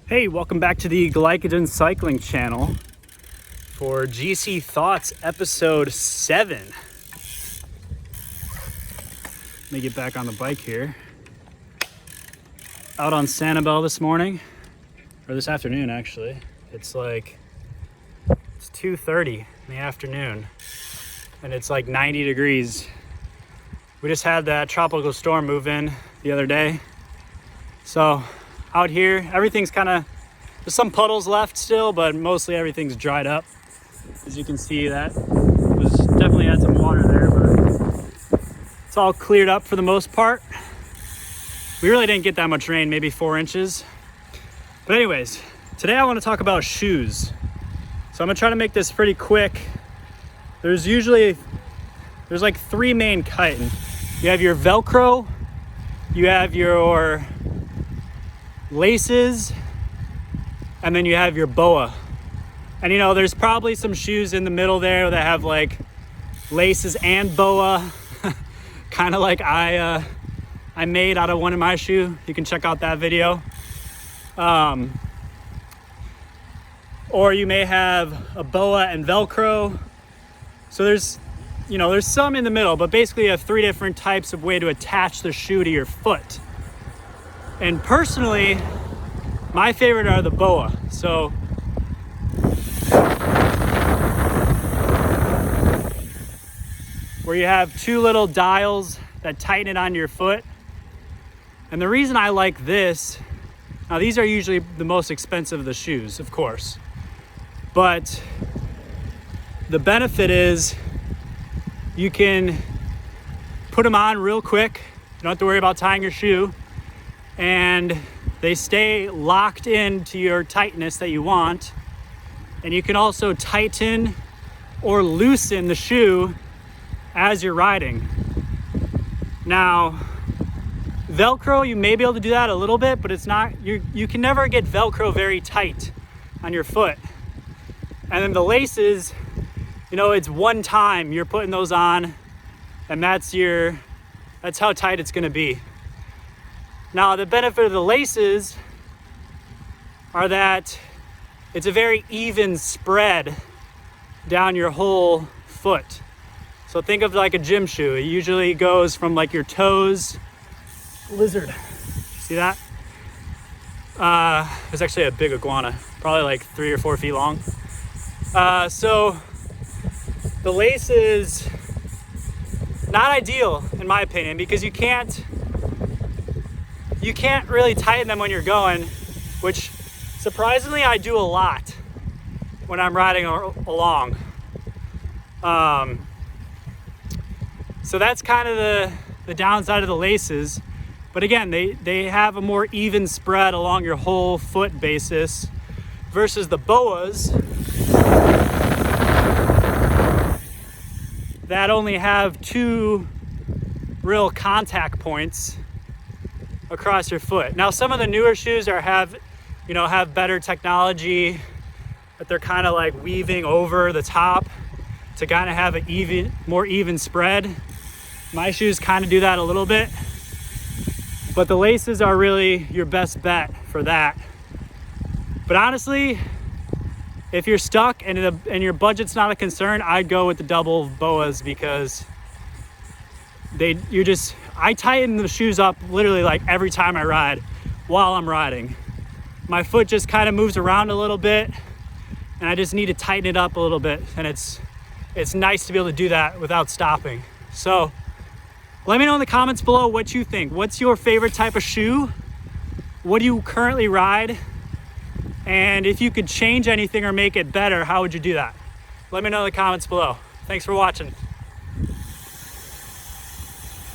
Hey, welcome back to the Glycogen Cycling channel for GC Thoughts episode 7. Let me get back on the bike here. Out on Sanibel this morning, or this afternoon actually. It's 2:30 in the afternoon and it's like 90 degrees. We just had that tropical storm move in the other day. So out here, everything's there's some puddles left still, but mostly everything's dried up. As you can see, that was definitely had some water there, but it's all cleared up for the most part. We really didn't get that much rain, maybe 4 inches. But anyways, today I want to talk about shoes. So I'm gonna try to make this pretty quick. There's like 3 main kinds. You have your Velcro, you have your laces, and then you have your boa. And there's probably some shoes in the middle there that have like laces and boa, kind of like I made out of one of my shoe. You can check out that video. Or you may have a boa and Velcro. So there's some in the middle, but basically you have 3 different types of way to attach the shoe to your foot. And personally, my favorite are the boa. So where you have 2 little dials that tighten it on your foot. And the reason I like this, now these are usually the most expensive of the shoes, of course, but the benefit is you can put them on real quick. You don't have to worry about tying your shoe, and they stay locked into your tightness that you want. And you can also tighten or loosen the shoe as you're riding. Now, Velcro, you may be able to do that a little bit, but it's not, you can never get Velcro very tight on your foot. And then the laces, it's one time you're putting those on, and that's how tight it's gonna be. Now, the benefit of the laces are that it's a very even spread down your whole foot. So think of like a gym shoe. It usually goes from like your toes. Lizard, see that? It's actually a big iguana, probably like 3 or 4 feet long. So the lace is not ideal in my opinion, because you can't really tighten them when you're going, which surprisingly I do a lot when I'm riding along. So that's kind of the downside of the laces. But again, they have a more even spread along your whole foot basis versus the boas that only have 2 real contact points across your foot. Now, some of the newer shoes have better technology, but they're kind of like weaving over the top to kind of have a more even spread. My shoes kind of do that a little bit, but the laces are really your best bet for that. But honestly, if you're stuck and your budget's not a concern, I'd go with the double boas, because I tighten the shoes up literally like every time I ride while I'm riding. My foot just kind of moves around a little bit, and I just need to tighten it up a little bit. And it's nice to be able to do that without stopping. So let me know in the comments below what you think. What's your favorite type of shoe? What do you currently ride? And if you could change anything or make it better, how would you do that? Let me know in the comments below. Thanks for watching.